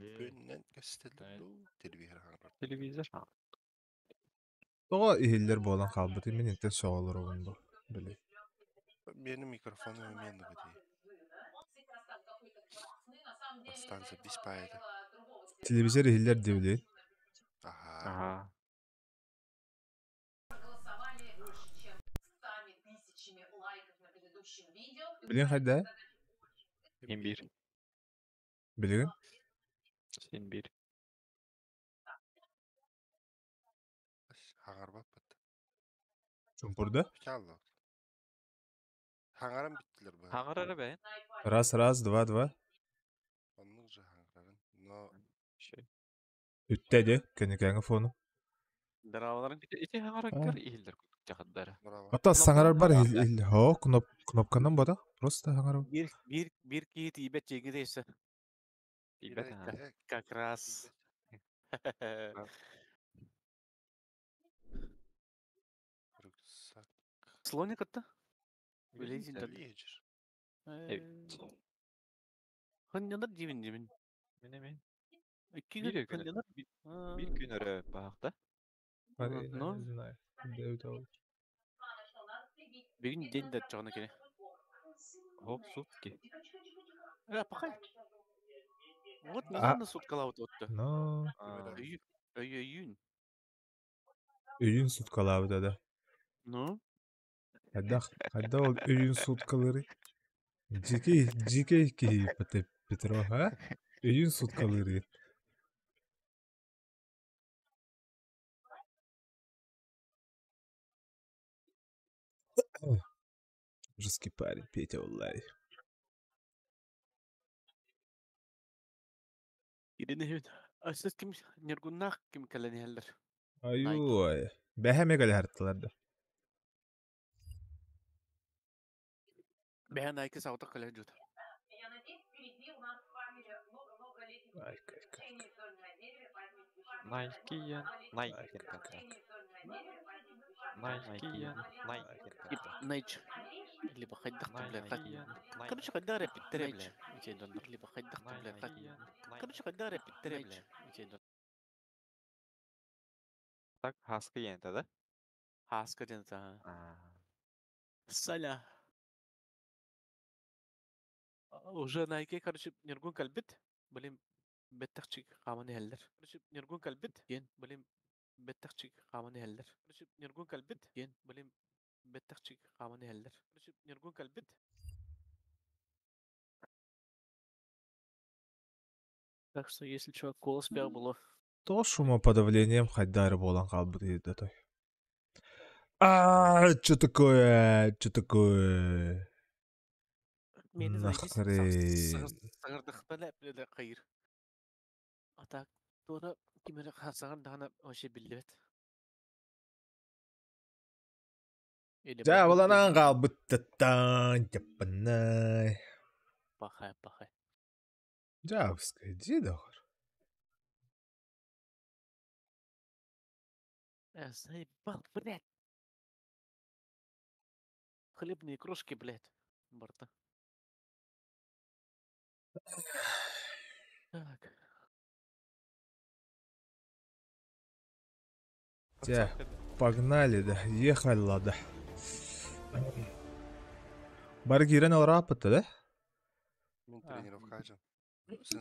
Bönnen gösterildi. Televizor. Oğa ihiller bolan kalbıdı men enten soğalır olundu. Bili. Benim mikrofonu ömeyende bedi. Stanza biz paydı. Televizor ihiller devleyin. Aha. Ага. Bilin hayda? Sen bir. Bilin? Sen bir. Hangar bakmadı. Çumpurda? Kaldı. Hangarım bittiler bu. Hangarara ben. Раз, два. Onun ucu hangarın. No. Şey. Üttedi. Kenikenge fonu. Daravaların ite hangara gör ihildir jakatlara. Bravo. Hatta sangarar bar Knopkalar il ho knopkandan bada. Просто hangarar. Bir kiyit ibet cegi deyse. İbet ha. Как раз. Rüksak. Слоник атта? Bileysin Güzel tadı. yiyecek. Evet. Hınyalar jimin. Menemen. İki Bir gün gün. hınyalar. Bir gün öre bakta. No. Devde Bir gün den de çağına kene. Hop sutki. Ya bakay. Вот нехана суткала вот отты. No. Öyün. Öğün sutkalı da. No. Hadda ol öğün sutkaları. Cike ki Petro ha? Öğün sutkaları. Жесткий парень, Петя, валлаhi. Gidin hemen. Asıl kim nirgunnak kim kalani heller. Ayuu. Behemek ali haritalarda. Ben Nike sauta kalani jut. Nike'yen. Nike'yen kontrakt. Nike'yen. Nike. اللي بخدخ تبلا قاكين كرش قداره بالتربله 200 دولار اللي بخدخ تبلا قاكين كرش قداره بالتربله 200 دولار Tak haskı yente de. حاسكه انت الصلاة وجا نايكي كرش نرجون كالبت بلين بتخشي قامني هلر كرش نرجون كالبت ين بلين بتخشي قامني هلر كرش نرجون كالبت ين بلين بتخشي قامني هلر كرش نرجون كالبت Так что если человек голос пел было. То шумоподавлением хайдары болан қалбыды еді той. Что такое? Что такое? Нахрен. Сағырдық бәлі білі қайыр. Ата тура кимері қасаған дағына өше білді бет. Жабыланан қалбыттыттан жаппанай. Пахай. Жабыска, жиді ғыр. Заебал, блядь. Хлебные крошки, блядь. Борта. Так. Погнали, да. Ехали, да. Баргирен алрапыты, да? Мен тренировка açın. Sen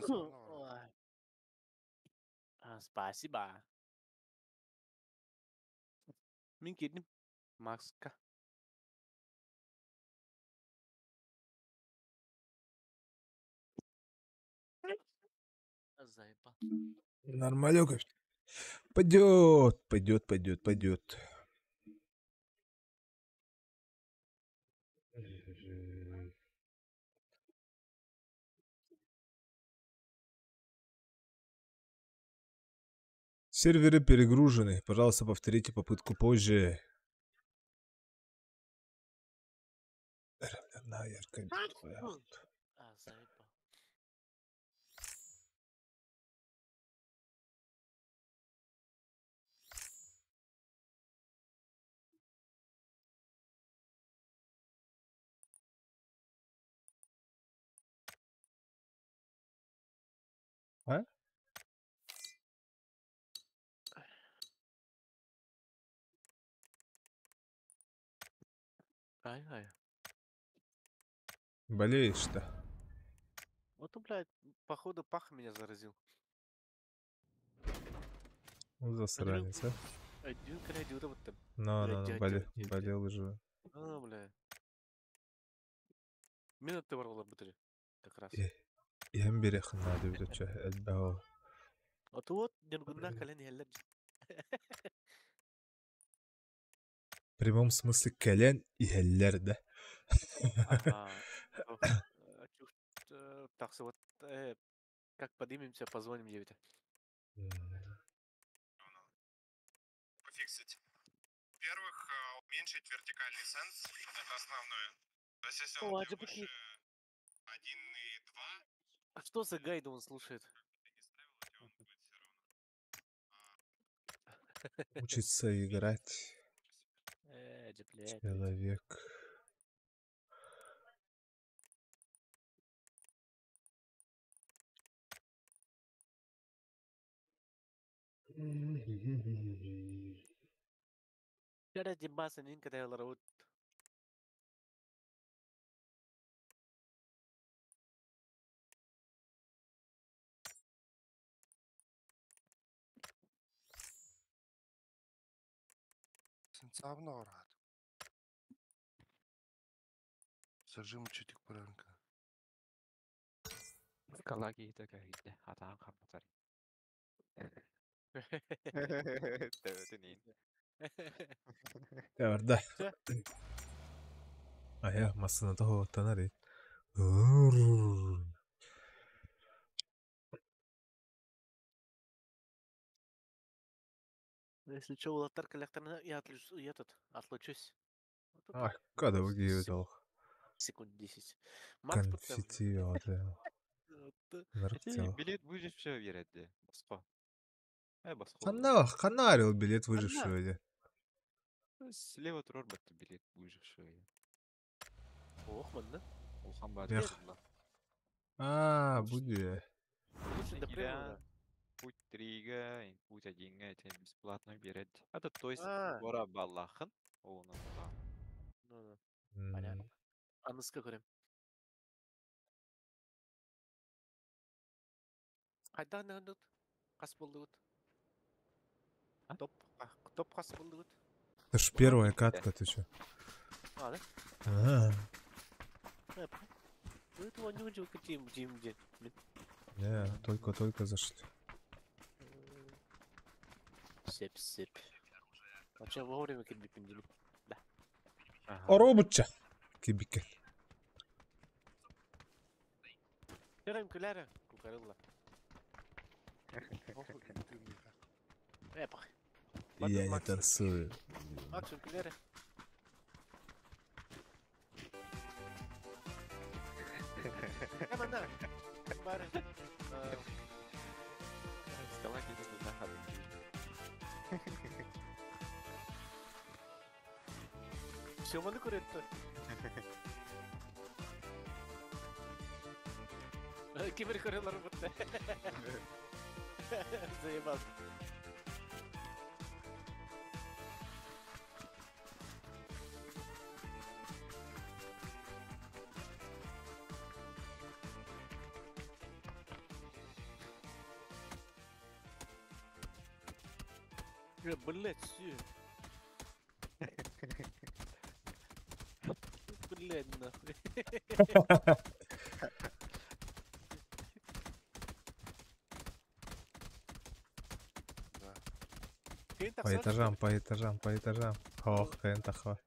Спасибо. Мен келдім. Максқа. Заебал. Нормалёк. Пойдет. Серверы перегружены. Пожалуйста, повторите попытку позже. Заебал. А? Ай. Болеешь-то. Вот, блядь, походу пах меня заразил. Засранец, а? Один крайди вот там. Ну, болел уже. Бля. Минуты ворвала бутыли. Как раз. Ем берех надо вот это отбау. Вот, нергунна кален хеллер. В прямом смысле колен и хеллер, да? Ага. Так, вот, как поднимемся, позвоним девять. Пофиксить. Во-первых, уменьшить вертикальный сенс. Это основное. То есть, если он О, у тебя Аджипаки. выше 1,2, А что за гайды он слушает? ты не ставил, у тебя он будет все равно. Учится играть Блядь. человек. Kada jimbasan in kada larawut. Senza un'ora. Зажим чутик пранка. Калаги такая идея. А там хаматари. Төвтүнин. Тәвәрдә. Ча? Ая, масына того танары. Если что, улаттар коллекторына я отлучусь. Вот тут Ай, када выгибет алх. секунд 10. Макс подтем. Конфетти алды. Нырктел. Билет выжившего береді. Басқа. Басқа. Канарил билет выжившего. Слева тұрар бітті билет выжившего. Ох, мында. Улхан бар. Эх. Буде. Лучше до прямого. Путь 3-ге, путь 1-ге тен бесплатно береді. Это то есть А. бора баллахын. Оны да. Ну, понятно. Аныска көрем. Қайда нәндіт? Қас болды өт? А? Топ қас болды өт? Это ж первая катка, ты чё? А, да? Ага. Это он не учил катим. Не, только зашли. Сеп. Вообще вовремя кидби пиндили. Оробутча. Кибике. Терем куляра. Кукарылла. Похуй, ты мне. Эпах. Я не танцую. Максим куляра. Эмана. Бары. Калаги не знахады. Сёманы көретті. Кибер көрелер бұтты. Заебал. Блять, все. Блять, нахуй. Да. По этажам. Ох, кентаха.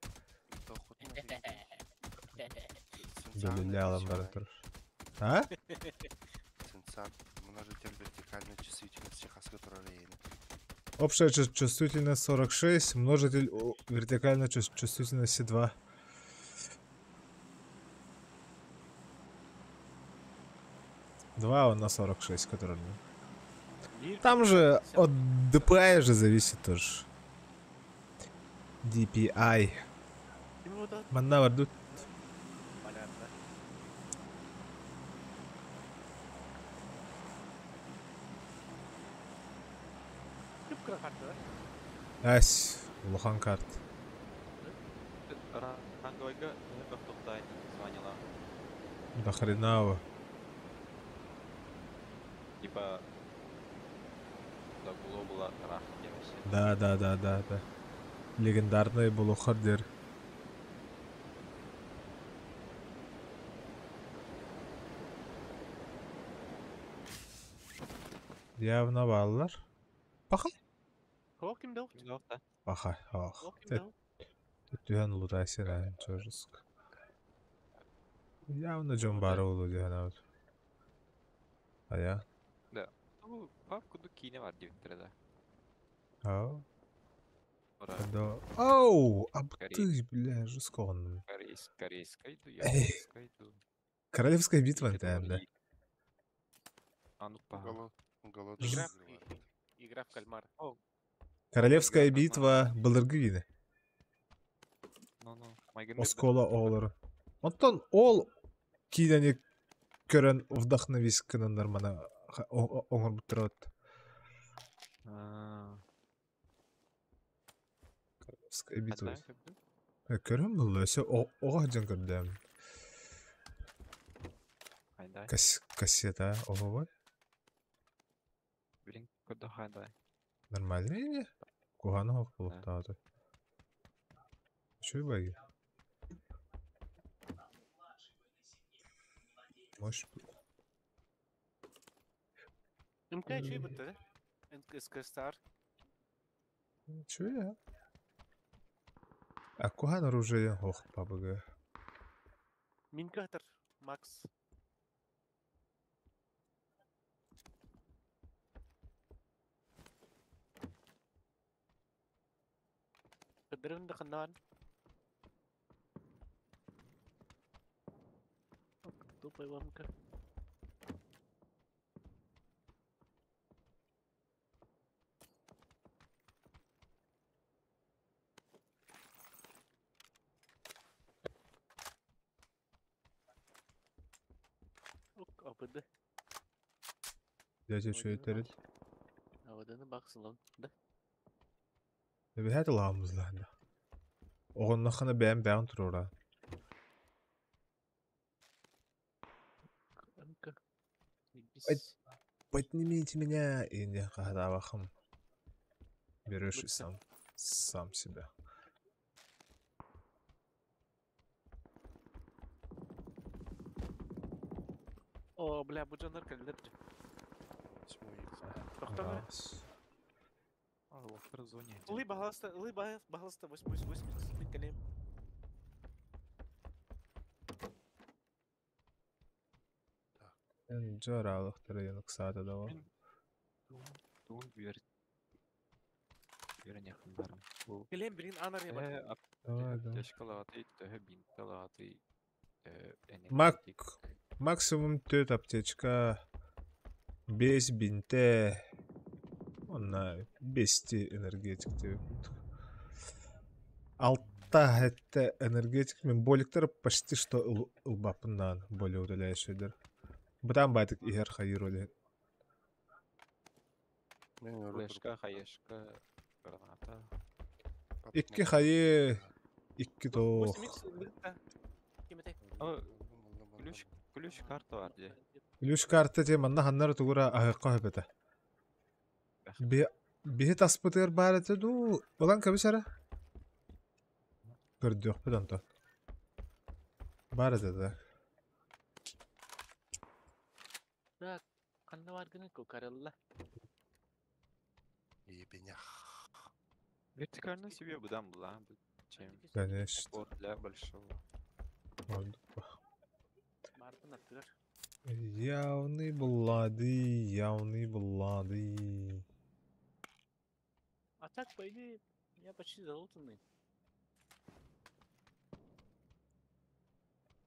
Белялам баратыр. А? Сенсар. Множитель вертикальной чувствительности хаска турарейна. Общая чувствительность 46, множитель вертикальной чувствительности 2. Два он на 46, который... Там же от DPI же зависит тоже. DPI. Манна вардут. Понятно. Кіп карта, да? Ась, улахан карт. Ранговойга как тохтай звонила. До хрена вы. Типа Загуло была рах девочка. Да. Легендарный был хардер. Явно баллар. Пахай. Хо, ким дал? Кимдофта. Пахай. Ох. Хо, ким дал? Түйен лутайсы райын чожыск. Явно Джон Барроу дигән. Ая. Да. Ну, папку до кине var дивиттерде. Ау. Ора Да. Оу, а Скорей. ты, бля, жескон. корейскайду, японскайду. Королевская битва, Итет да. олар ий. А ну па. Голодный. Игра, игры. игра в кальмар. Королевская Игра в битва былыргы гине. Ну, майгамбер. Оскола оолары. Онтон ол кийдени көрөн вдохновисканындар мана оңор бутырат. Королевская битва. Көрөн бул өсө ога жан көрдөм. Хайдай. Кассета, ого. Блин, куда хайдай. Нормально или? Кугана ок булып таады. Чой баги? Может, Имкай чей бутты? НКСК-стар. чё я? А кугана оружие ох пабага. Минкатер. Макс. Кадырын да ханан. Тупой вамка. Ок, апыды. Дядя чё это? Аваданы баксылан. Да. Bir hadi lağımızlandı. Oğun nakını beğen turura. Амка. Ай. Поднимите меня, и не когда вахам. Берешь и сам себя. О, бля, bu canlar kalır. Тоқтама. Раз. А, локтар в зоне. Лы бағаласта 8 мен кәлем. En жаралықтары енік сады да var. Тун бер. Берен якындарым. Бу. Кәлем бірін анар ебат. Давай, давай. Тешкалаты, төһө бинталаты. Максимум 4 аптечка. 5 бинте. Онна 5 энергетик деп. Алтта хәтта энергетик мен боликтер почти что ылбапынан более удаляющийдер. Бұдан байтык ихер хайыр оле. Флешка, хаешка, граната. Икки хайы, икки тоқ. Ключ карта var diye. Ключ карта те манна ханнар тугура ахыққа хөпеті. Бихи таспытыр бар еті ду. Олан кәбісәрі? Көрді өқ бұдан то. Бар еті да. Да, қанна баргының көкарылла. Ебенях. Вертикально себе будан була. Чем Конечно. вот для большого. Бардың аттығар. Явный буллады. А так, по идее, я почти залутанный.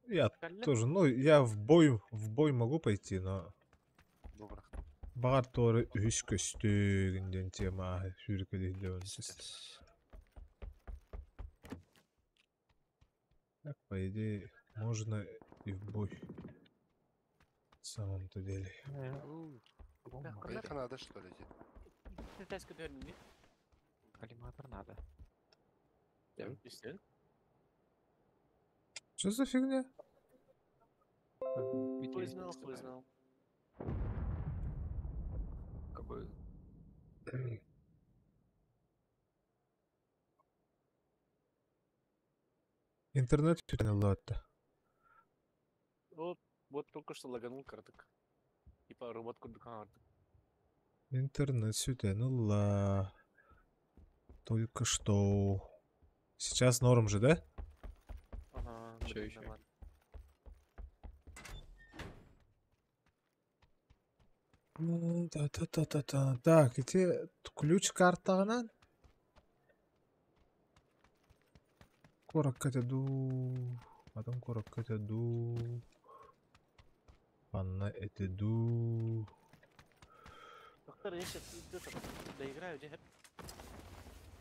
Я Кәлі? тоже, ну, я в бой могу пойти, но... Добрых. Бағар торы үш көстігінден тема сүйркелейді өнсіз. Так, по идее, можно и в бой. На самом-то деле. Поехали надо, что ли? Ты тәскі дөрінің не? Коллиматор надо. Үстен? Что за фигня? Хуй знал, хуй знал. Какой? Интернет ладно. Вот только что лаганул карток. Типа робот курдук аңардык. Интернет сютенула. Только что. Сейчас норм же, да? Ага, Чё блин, ещё? нормально. Та-та-та-та-та. Так, эти ключ картагынан. Корак кетеду. Адам корак кетеду. Анна этеду. Доктор, я сейчас доиграю, где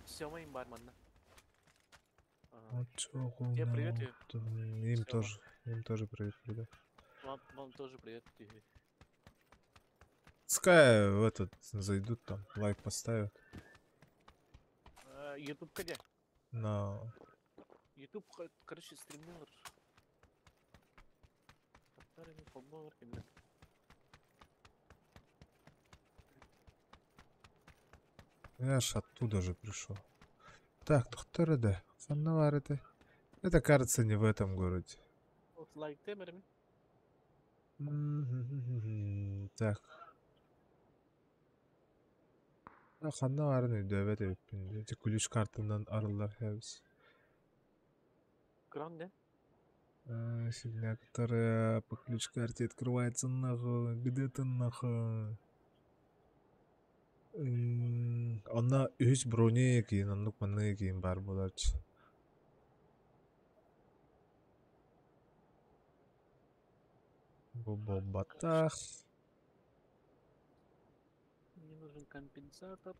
Сёма бар манна. Тебе привет, Им Всё. тоже. Им тоже привет передай. Вам тоже привет. Пускай в этот зайдут там, лайк поставят. Ютуб где? На Ютуб, короче, стример. Который футбол именно. я ж оттуда же пришел. Так, ну кто это? Фанновар это. Это кажется не в этом городе. Вот лайк темерами. Так. Фанновар дövet öpün. Эти ключ картından arılar hepsi. Гранде. Некоторые по ключ карте открывается нахуй. Где ты нахуй? Она üç броне кейін, анық маны кейін бар боларчы. Бұл батақ. Мне нужен компенсатор,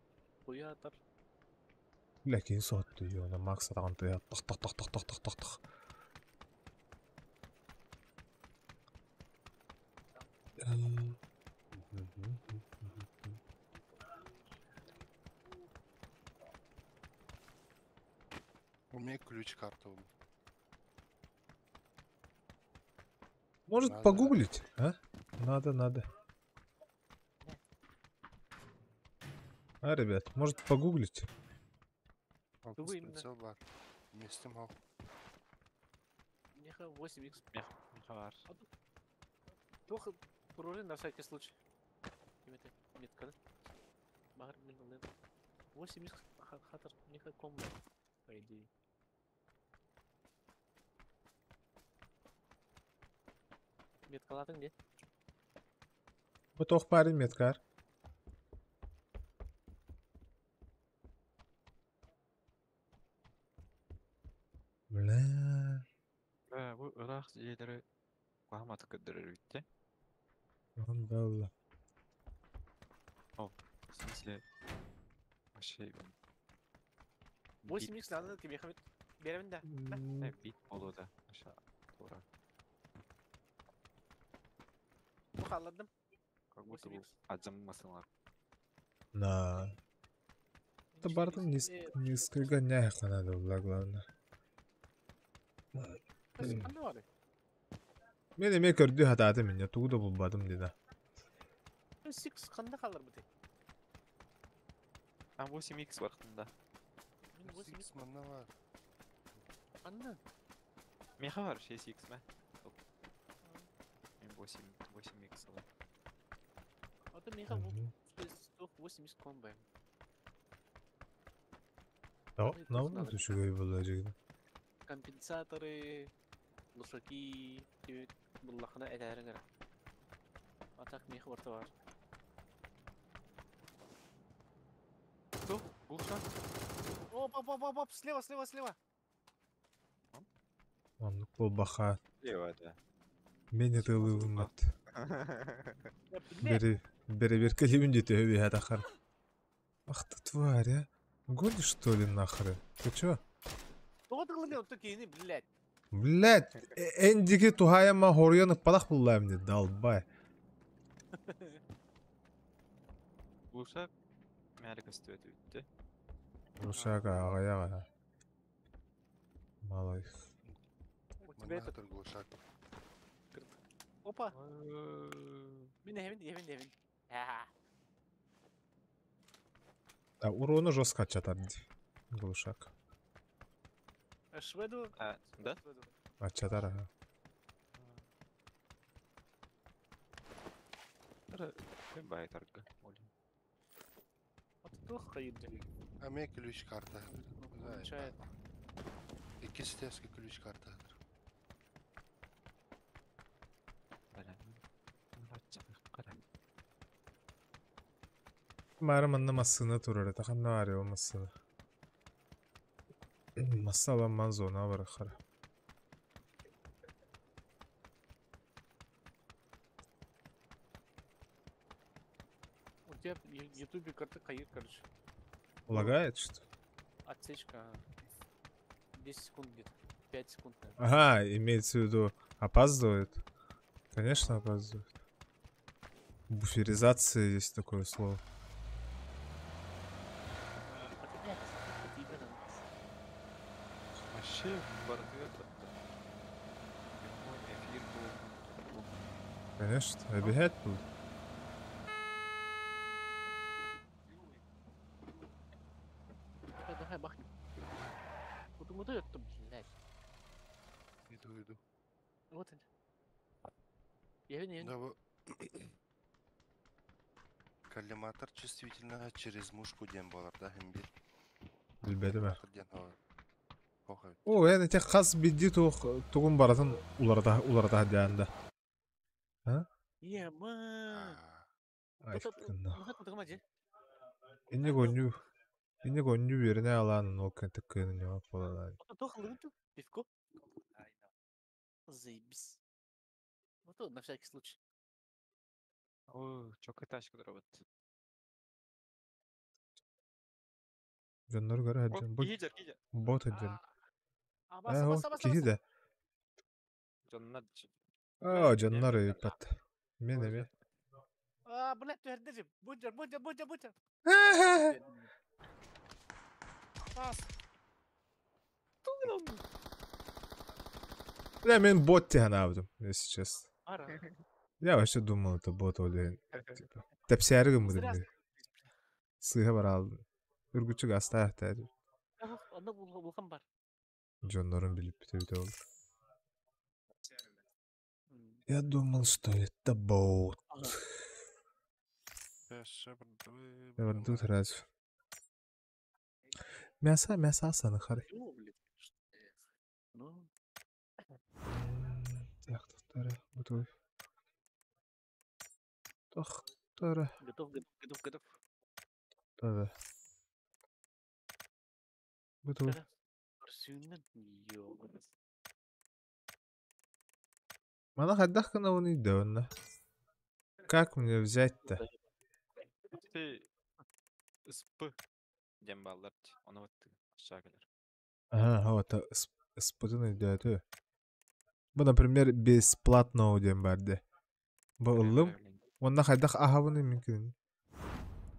хуятор. Бля, кейін соғытты, оны макс атағанты я. Тақ. Умей ключ карту. Может Надо. погуглить, а? Надо. А, ребят, может погуглить? Вы именно. Спецел бар. Вместе мал. Меха 8х. Меха бар. Только пружин на всякий случай. Кемете метка, да? Багар блин, 8х хатар меха комбо. По идее. Меткалатын где? Bu toq bari metkar. Бля. Bu Irak şeyleri Muhammed Kıdırır bitti. Вандалла. В смысле, вообще 8х надо тебе хамит. Берем да. бит болу da aşağı doğru. Ну халладым. Как будто bu 8х. отжимасылар. На. Это бардым низкий гоняй надо было, главное. Қандай бар? Мен эме көрдү хататы мен тууда булбадым деди. 6 қандай қалар бите? Ben 8x vaqtında. Мен 8х Мана var. қандай? Meha var şey 6x mi? Ben 8x alayım. Аты меха 8х комбо. Намна түшүгөй болажыгы. Компенсаторы, лошаки, тебе буллахына әдәрің әр. Атак меха орта бар. Кто? Булша? Оп, слева. Аннык болбаха. Лево, да. Мен этылы умат. Я блядь, Бери калибин жетеби хатахар. Ах ты тварь, а? Гонишь что ли нахрен? Ты чё? тоғыты қылды отты кейіні, блядь. Блять, эндиги тухаяма хорьёнок палах буллайм дед, долбай. Булша Amerika стоит bitti. Ушага, агаяга. Малай. Тебе этот- Алматыр глушак. Опа! Мен. А урону жестко отчатар глушак. Шведу. Да? Отчатар, ага. Бай торга. Олин. Отто хайырды. Аме ключ карта. Получает. Iki стески ключ карта. Мары манна массыны турар, это ханна арео массыны. Масса алан манзона барахара. У тебя в ютубе карта хайыр, короче. Лагает, что? Отсечка 10 секунд где-то. 5 секунд, наверное. Ага, имеется в виду опаздывает. Конечно, опаздывает. Буферизация есть такое слово. Вообще барды этот. Прямой эфир был. Конечно, обегать будет. Давай, бахни. Вот это, блядь. Иду. Вот он. Я. Да вы... Коллиматор чувствительно через мушку дем болар, да, химбир? Билбеди бар. Коллиматор дем болар. Похуй. О, yani tek kas biddi tuğun baratın ularda hadiyanda. Ема. Ay kınna. Вот это мать. İnne gönlü birine alanın o kentek kıyının yok falan. Вот это хлынту. Пивко. Заебись. Вот то на всякий случай. О, çok taşkı drobot. Canları göre hadiyanda. Gider. Bot hadiyanda. Basa. Kihi de. Canına Aa canları ipat. Mene mi? Блядь, ты ордежи. Бунчер. Бас. Я мен бот тян авдым, если честно. Ара. Я вообще думал, это бот или типа. Тепсәргім Зря. бұдым. Сыға бар алдым. Үргүчік аста ақтайды. Onda bulkan var. Джоннорын билип бітеуді oldu. Я думал, что это бот. Я варду сразу. Мясо асаны қарай. Ну, блядь. Ну, Яқтықтары, готовь. Тоқтары. готов. Tabii. Готовь. Сүйіннен. Йо. Мана қайдақ қана оны үйді онна. Как мне взять-то? Ты СП дембалдар. Onu вот aşağı gelir. Ага, вот испытанный дядя. Bu, например, бесплатно удем барды. Bu ылым. Он қайдақ ахавыны мүмкін.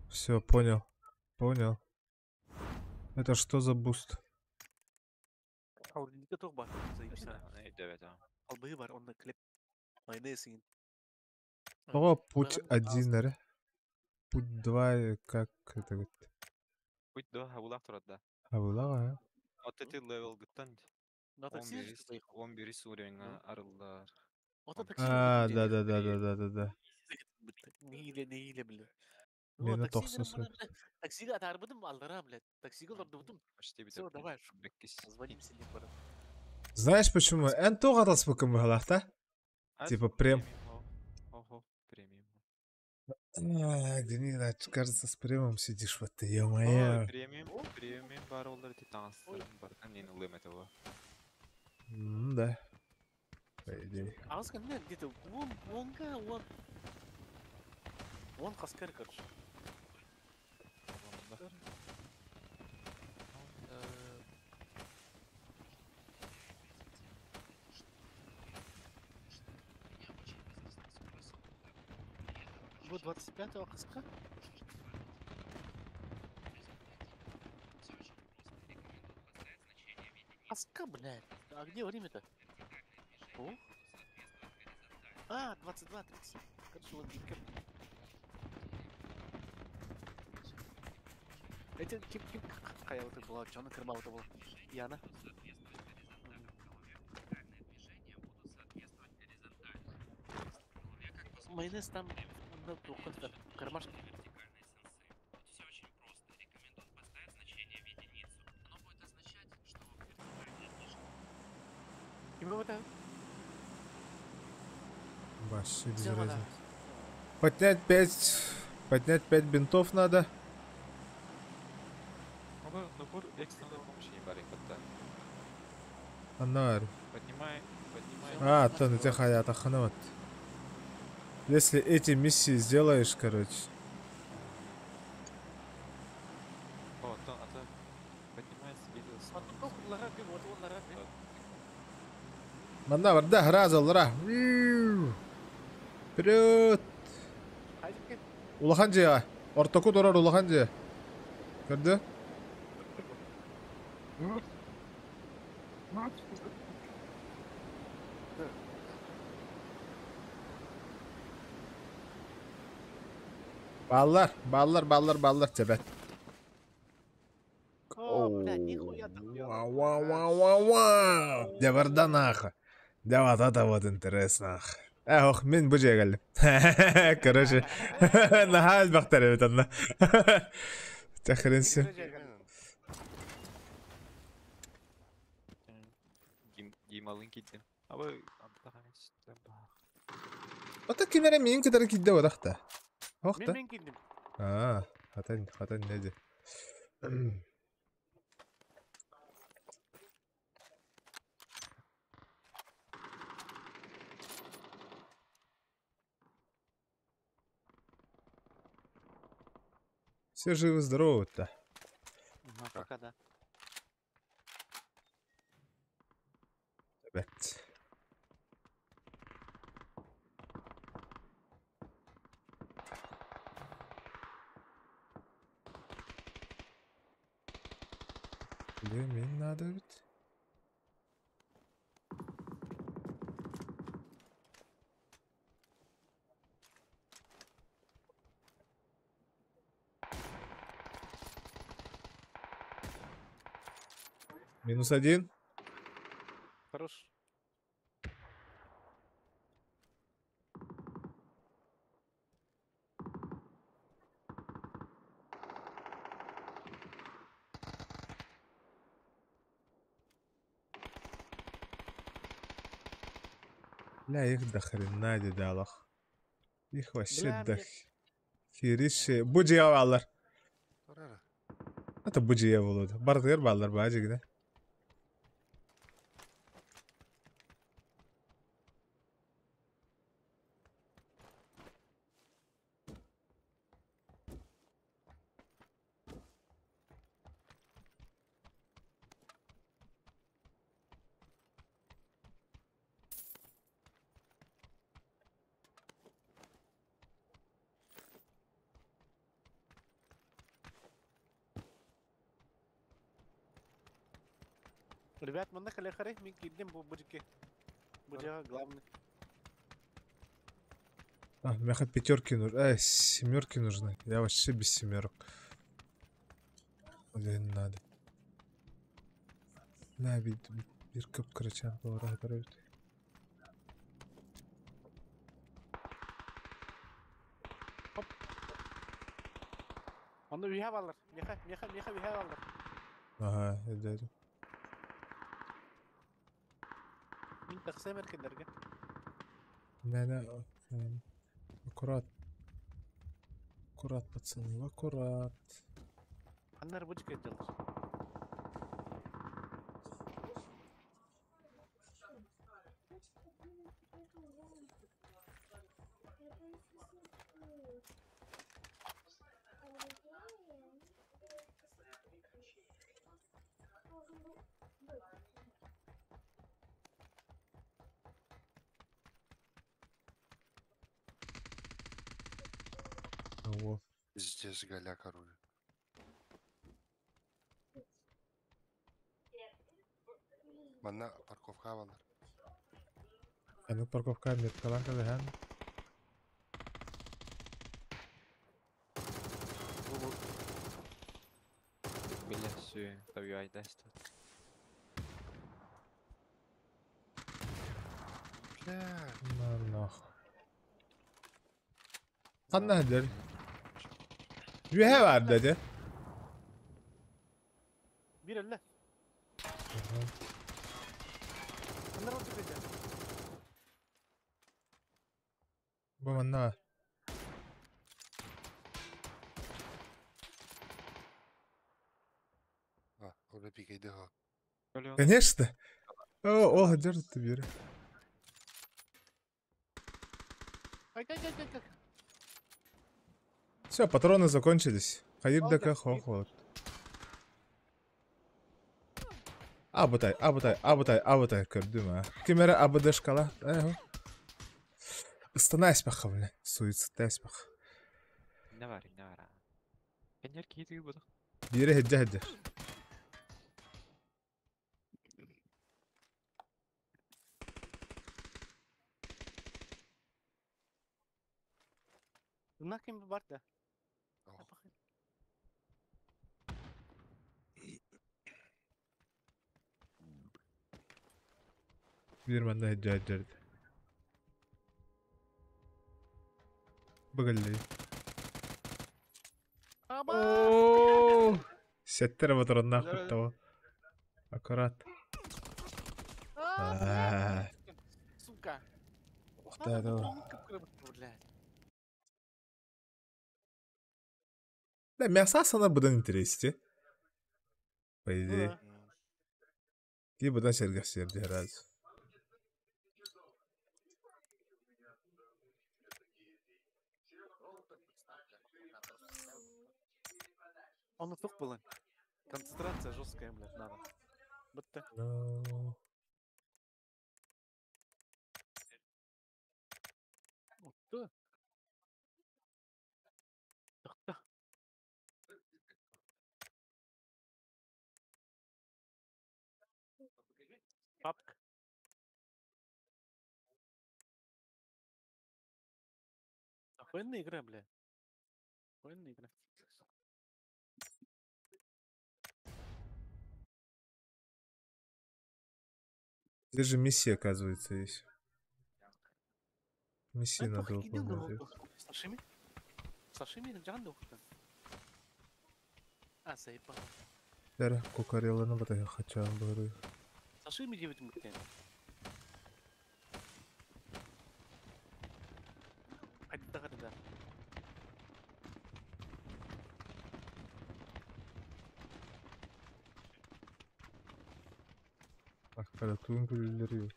Все, понял. Это что за буст? Ауриника тоқ бар. Заебись. Evet abi. Албығы бар, онда клеп. Майонез ең. О, путь 1 әрі. Путь 2, как это говорит? Путь до хавулах тұрады. Хавылаға, а? От эти левел гыттан. На такси 11 уровеньға арылдар. А, да. Нейле, блядь. Мені 90 сөз. Таксиге атарбыдым, алдыра, блядь. Таксиге оларды бұтым. Почти Всё, бітіп. давай. Беккес. Звонимся, не пора. Знаешь почему? Энто ғатас бөкім бұғалақ, да? Типа прем. Ого, премиум. Денис, кажется, с премом сидишь в этой, Ой, ё-моё. премиум бар олар ти таңыстырым бар. Нені ылым это о. Да. По идее. Аз кәне, где-то вон қаскар, короче. Вот 25-го қасқа. Қасқа, блядь. А где время-то? О? А, 22, 30. Короче, вот гибкер. Эти ким какая вот была, что она крыма вот была? Яна. Майонез там на тухо, кармашки. Все очень просто. Рекомендую поставить значение в единицу. Оно будет означать, что вы вертикальное движение. И мы вот это. Вообще без Всё, вода. разницы. Поднять 5 бинтов надо. Набор экстренной помощи не барик, это. Анар. Поднимай. А, то на тех аята ханават. Если эти миссии сделаешь, короче. О, то, поднимается видео с... Вот тут лара, вот лара. Манна да, разал, ра. Вперед! Haydi gel. Улахан жега. Ортоку дорор улахан же. Көрдү? Баллар, тебет. О, блядь, нихуя так делал. Вау. Дебарда нахуй. Да вот это вот интересно. Ох, мен бу жерге келдим. Короче, нахал бактар бетанна. Тахринси. Геймалын кидdim. Aba антахан систем бар. Ата кимере мен кедер кидде одакта. Окта. Men gittim. Хатан неде. Все живы-здоровы-то. Пока да. Опять. Где мне надо ведь? -1. Хорош. Бля, их до хрена дедалах. Их вообще Бля, до мне- херища. Буджия баллар. Торара. Это буджия болот. Бардыр баллар бажи гиде. Ребят, мында калехаре, мен гитtim bu бужике. Бужага главный. А, мне хоть пятерки нужны. Семерки нужны. Я вообще без семерок. Блин, надо. Бля, bir köp kıracağım bu ara kadar öyle. Анда we have алар. Меха we have алар. Aha, dedim. Мен тақсам еркендерге. Ne аккурат. Аккурат, пацаны, аккурат. Аннар бужике делдер. Во. Здесь голяк оружие. Мана парковка алалар. Аны парковка меткалан калахан. Бля, сүй, табью айдаст. Бля. На нахуй. Ханна дер. Юhe var dedi. Bir elle. Bunlar oldu kızı. Bu manna. А, orada pikeydi ha. Ölüyor. Конечно. О, держит ты бери. Ay gel gel gel gel. Все, патроны закончились. Хайырдака Алда, хохот. Абытай, көрдүм а. Кемере абыды шкала. Ыстанайс баха, бля. Суицидтайс баха. Ne var, ne var ha? Kenyer kiydi bu da. Бири хеджа. Bunlar kim bir var da. Oh. Bakayım. Bir manda хеджа. Быгылли. Ama. Сеттер патрон нахуй того. Аккурат. А. Сука. Да, да. Да, мясо sana buradan интерести. По идее. И buradan sergahsiyerdi herhalde. Он уфук был. Концентрация жесткая, блядь, надо. Будто. Ну, Что? Что? Папка. Охуенная игра, бля. Охуенная игра. здесь же миссия, оказывается, есть. Миссии انت надо واحد جديد выполнять. ساشيمي ساشيمي اللي عنده وقتها سايبا Дара, кукареланы батай хачан бары. ساشيمي جبت مكان قد دغد ده Akkada tuğun gülleri yok.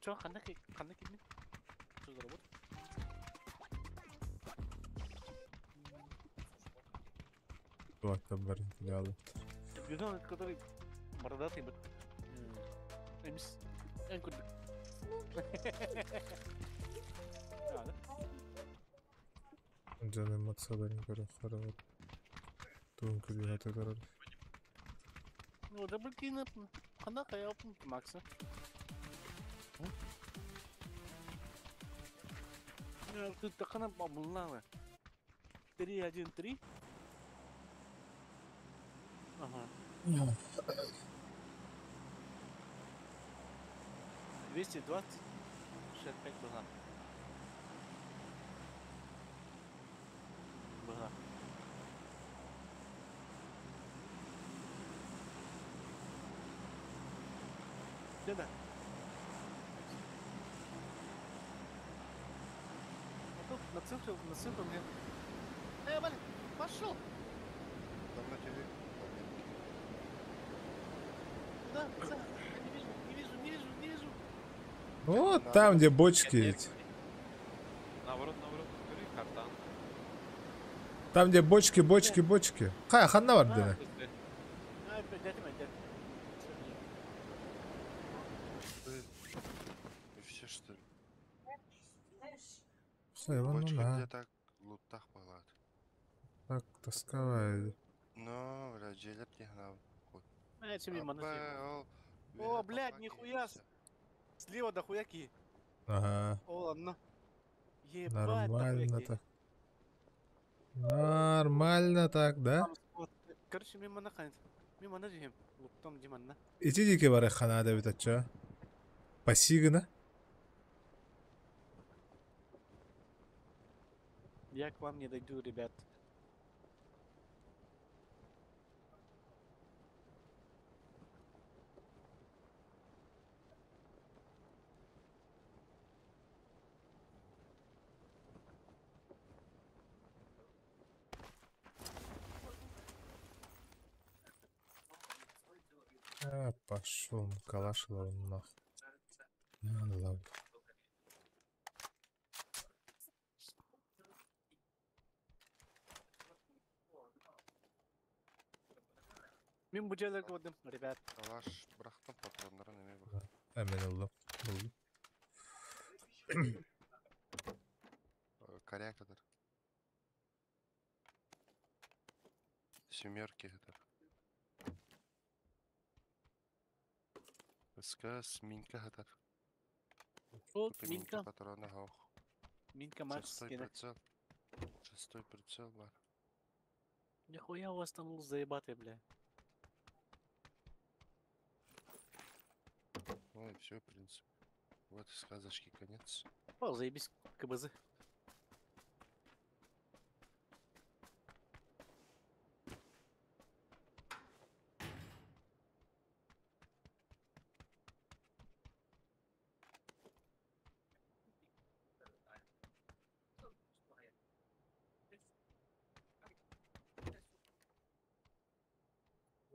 شو خليك يمين شو ضربت Kulaktan verin filalı. بدون قدر مرضاتي بت امس ان كنت هذا Canım matsaların göre karavat. Tuğun gülü hata karar. ну да блин خلنا خيال ماكس كنت قناه بابلنا 3 1 3 ага 220 65 была كده на цифру мне блин пошел Там на тебе. да не вижу Вот там, где бочки эти. Наоборот, скажи, картан. Там, где бочки. Хай, ханна var dene. Дайте. И все что ли? Hayvan Бочка ona. где-то лутах палат. Так, тосковает. Но, бля, желер тегнав. Себе манасы. Ол О, блядь, нихуя Слева дохуя ки. Ага, О, ладно. Ебать, нормально дохуя ки. так. Нормально так, да? Вот, короче, мимо на ханит. Мимо на жим. Луптом диманна. Ити дике бар ханада бит атча. Пасигына. Я к вам не дойду, ребят. Пошел, калашила он нахуй. Ну ладно. Мен bu жерде көрдім, ребят. Калаш бырақтым патрондарын эме бак. Әмен oldu. Oldu. Корякадыр. Семерки кадыр. СКС минка кадыр. О, Только Минка. патроны хаух. Минка Макс Шестой скина. прицел. Шестой прицел бар. Нихуя у вас там луз заебатый, бля. Ну и все, в принципе. Вот и сказочки конец. О, заебись, КБЗ.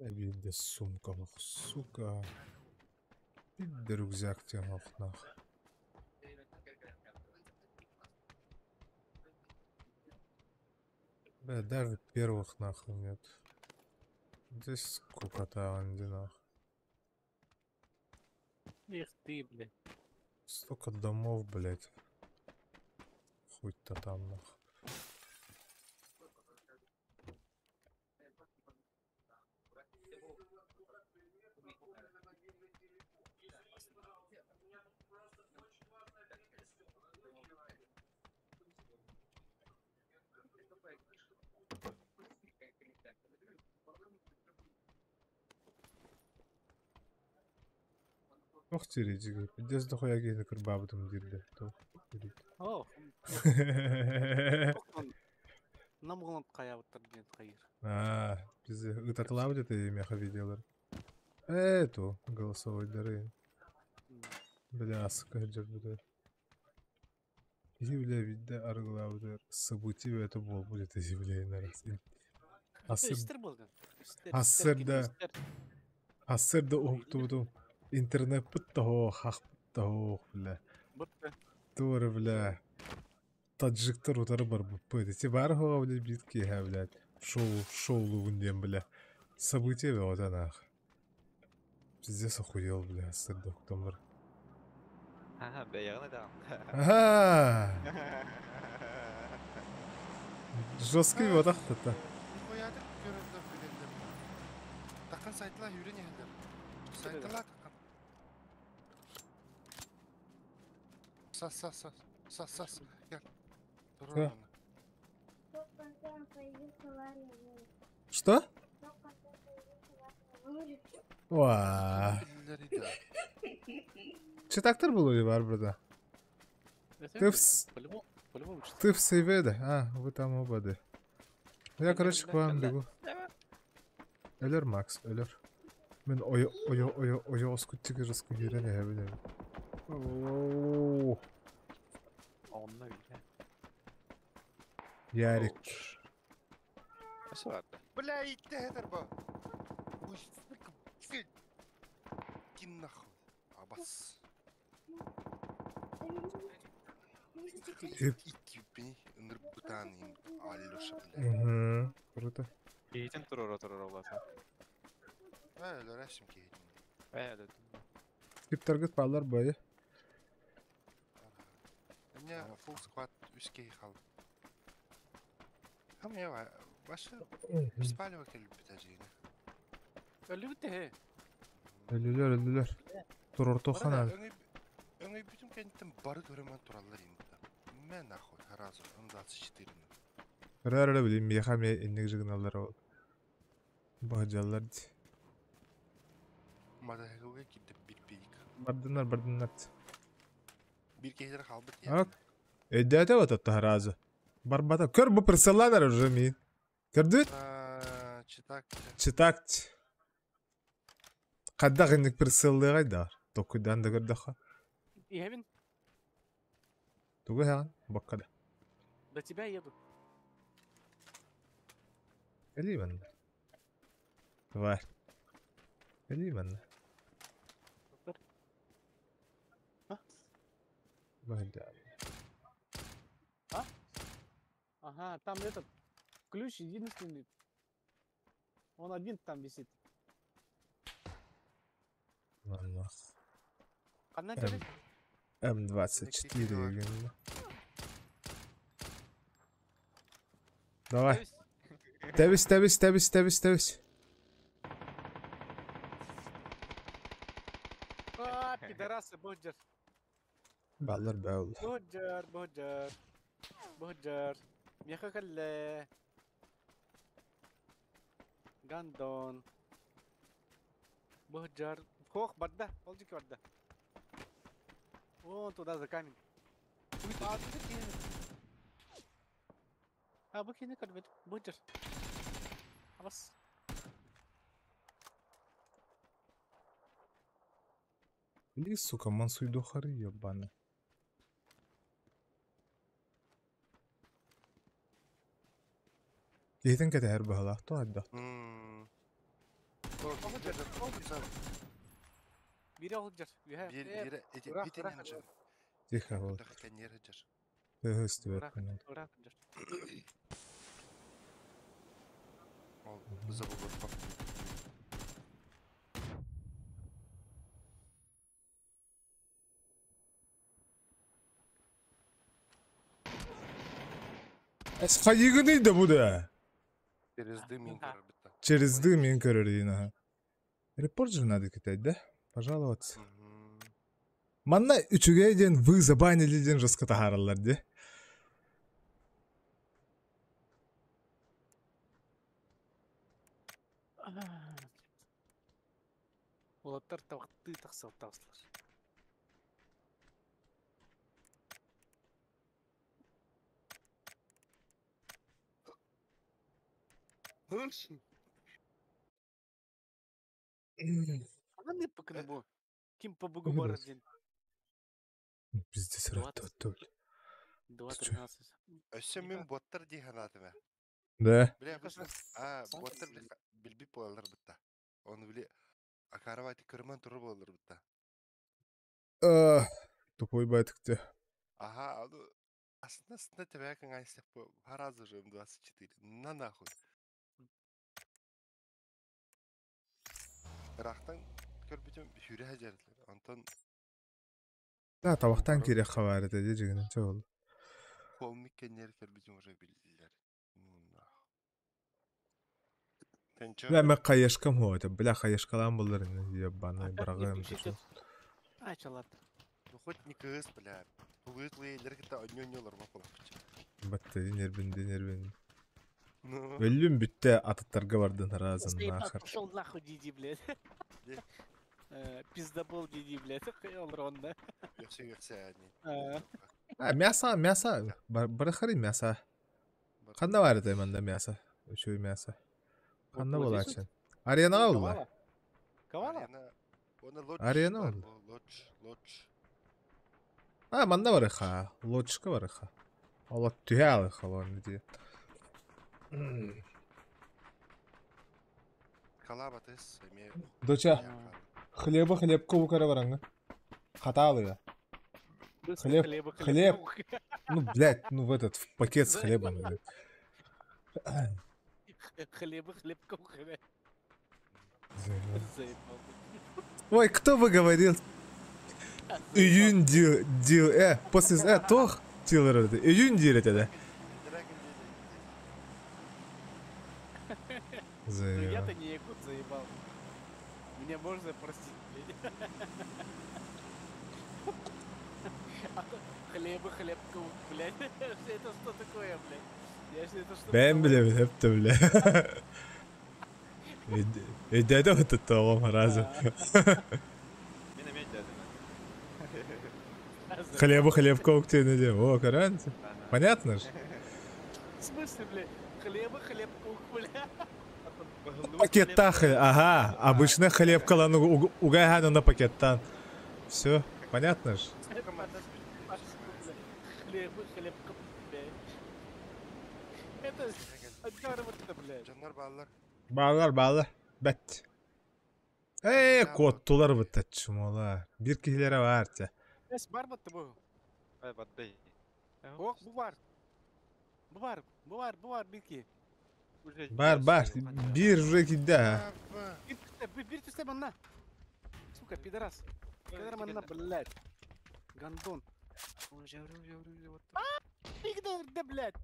Видно сумка, ох, сука. Видно рюкзак тебе, ох, нах. Бля, даже первых нахуй нет. Здесь скукота, ванди нахуй. Эх ты, бля. Столько домов, блять. Хуй-то там нахуй. Ох, тиредиги. Пиздец дохуя гейны кырбабытым дирде. О, нам ғылым қаябыттыр ден қайыр. Пизде ытатылабы дете меха видеолар. Эту голосовой дары. Бля, асыка жер Зивля видде аргылабыдыр. Событие это бол будет изъявление раз. Асыр Истер болған. Асырда. Асырда оқтудum. Интернет бітті хақ бітті бля. Бұтты. Тур, бля. Таджиктар утары бар бұппайды. Те бар хоға, бля, битки, блядь. Шоулу вундем, бля. Событие бе вот анах. Пиздец охуел, бля, асырда оқтам бар. Ха, бәяғына да. Жесткий вот ақтата. Нихуяды көрінді білендер. Таққан сайтла үйрен еңдер. Сайтла таққан. Сас. Гел. Тұр Ха. орнына. Что? Ва. Білдер еді. Читактар был или бар burada? Ты в... По-любому чисто. Ты в сейве, да? Вы там оба, да. Я, короче, к вам бегу. Ölür Max, ölür. Ben oyo skuttiki rızkı girene ya bile. Onunla bile. Ярик. Nasıl vardı? Бля, иди хедер ба. Ой, сука, фиг. Иди нахуй. Абас. Иди, бни. Ныр бутанин. Аллюша, бля. Угу. Круто. Кейтін тұрыр оласа. Öyle resim keydim. Бәді. Tip target bağlar böyle. Мне full squad üskey хал. Ham ya başı spalyo kelip biteceğini. Öyle bitti he. Ölüler. Turortoхан Бара abi. өңөй бүтүн кенттен бары көрөмөн тураллар имда. Мен нахуй сразу 24. Рарара билим яха ме иннек жигналар ол. Бажаллар. Мадахуга кидеп бирпейик. Бардынар. Бир кейдер халбыт Ак. Эддәте вот это разы. Барбата. Көр бу присылалар уже ми. Көрдү? Читак. Кадда гыннык присылды гайда. Токудан да көрдөха. Евин, Тугу хан баккада. до тебя еду. Элиман. Давай. Элиман. А? Бада. Ага, там этот ключ единственный. Он один там висит. Ладно. Одна Эм. тебе? М24 егенде. Давай. Тебіс. А, пидорасы, боджер. Баллар бәул. Боджер. Меха калле. Гандон. Боджер. Хох, бадда. Полджики бадда. Вон туда за камень. А, быкины кальбет. Боджер. Абас. Или, сука, мансуйду хары ебаны. Кейтен кәті әр бағалақ туадда. Biri olacak. Тихо бол. Төхісті бәр көңіл. Әс қайығы дейді бұ да? Через дым мен көрір дейін. Репорт же надо китать, да? Пожаловаться. Манна üçüge ден вы забанили ден жасқа тахаралар, де? Олаттар табақты тақсал тағысылар. Ана не пыкны bu? Kim по бугу бар ден? Пиздец раттатты. 2.13. Өссө мен боттар дейхан атыма. Да. Бля, боттар билбип болалар бутта. Оны биле акаравати көрмөн туру болалар бутта. Тупой байтыкты. Ага, аslında тәбәкән айсып харазы же 24. На нахуй. Рахтан көрбүтүм хүрә хәҗәрләр. Антон Да, табақтан керек хабары dedi жигинен чоғыл. холмик кенер көрбүтүм уже билдилер. Бля, мен қайышқам ходы. Бля, қайышқалан болар инде ебаны брагым. Айчалат. Ну хоть не кыз, бля. Булыклыйлар китә оньоньолар бапалап. Батты нервин. Ну, Өлүм бүтте атыттарга бардын разын нахыр. Пошел нахуй, диди, блядь. Пиздобол, диди, блядь. Олар онда. яксы они. Мясо. Барахари мясо. Қанда бар еді манда мясо? Үшөй мясо. Қанда бола чын? Арена олла? Кавала? Арена олла? Лодж. Манда бар иха. Лоджка бар иха. Ола түйәл иха лоны дей. Калабатыс, Доча, хлебка укара бараңга. Хаталыга. Хлеб. Ну, блядь, ну в этот, в пакет с хлебом. Хлебка ухаря. Ой, кто бы говорил? Июнь дил, после, тох, тилер, июнь дил это, да? Ну я-то не якут заебал. Меня можно простить, блядь. А то хлеб, блядь. Это что такое, блядь? Я же это что Ben bile bile hep de bile. Dede ötüttü oğlum razı. Мен иметь дядя. Хлебу хлеб коктейли diyor. O karanцы. Понятно же? В смысле, блядь? Хлеб, блядь. Пакетта ага. Обычно хлеб каланы угайханы на пакеттан. Все, понятно же? Хлеб, блядь. Это отгарывать-то, блядь. Canlar bağlılar. Bağlar. Bet. Kottular bu taçım ola. Bir kişilere var ya. Эс, бар бытты bu. Ай, баттай. Ок, bu var. Bu var bilki. Бар. Bir reki daha. Bir tüste bana. Сука, пидорас. Пидор манна, блядь. Гандон. Пидор, да, блядь.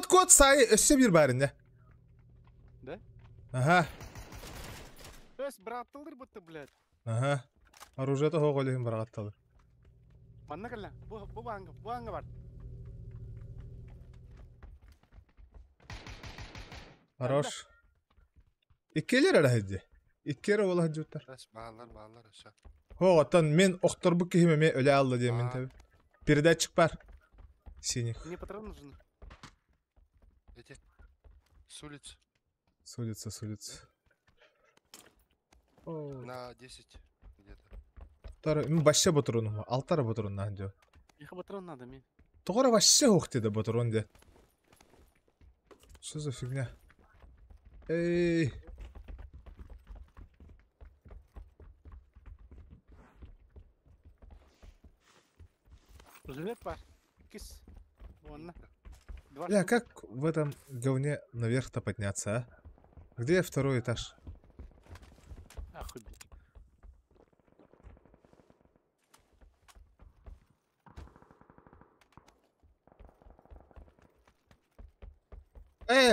Kod sayı össe bir barinde. Да? Aha. Эс, браттылдыр бытты, блядь. Aha. Оружието хоголихин баргатталыр. Манна калла. Bu anga var. Хорош. İkkeler ara hadi. İkkere ola hadi utar. Bas bağlılar aşağı. Hoğatan men oktor bu kihime me öle aldı diye men Aa. tabi. Передатчик бар. Синих. Мне патрон нужен. Эти. С улицы. С улицы. На 10 где-то. Тары, башша ботуруну му. Алтара ботурун диyor. Мне патрон надо, мне. Тогора башша хоқ dedi ботурун де. Что за фигня? Эй. Жилет бар. Кис. Вон. Два Бля, штук. как в этом говне наверх-то подняться, а? Где второй этаж? Ахуй, блядь.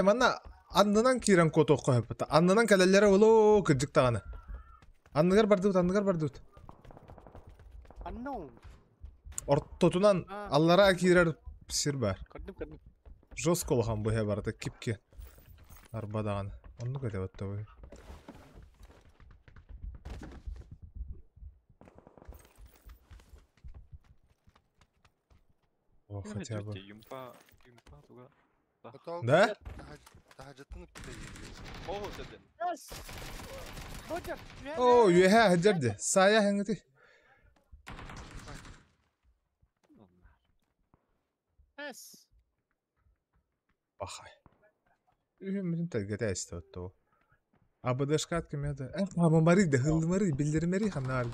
Мана аннынан кирен кот оққа хепта. Аннынан калеллере оло кыжык таганы. Анныгар бардыбыт. Unknown. Ортотунан аллара кирер сир бар. Кадым. Жестко олхан бу барды кипке. Арбадаган. Онну кете батта бу. О, хотя бы. Юмпа туга. Потом Да? Tahacatını О, дядя. Yes. Бодер. О, юха хаджабди. Сая хангати. Yes. Бахай. Ühümün təlgədə istəyətdi o. Abadashkat kimyada. Ama mari de hıldı mari bildirmeri xanar.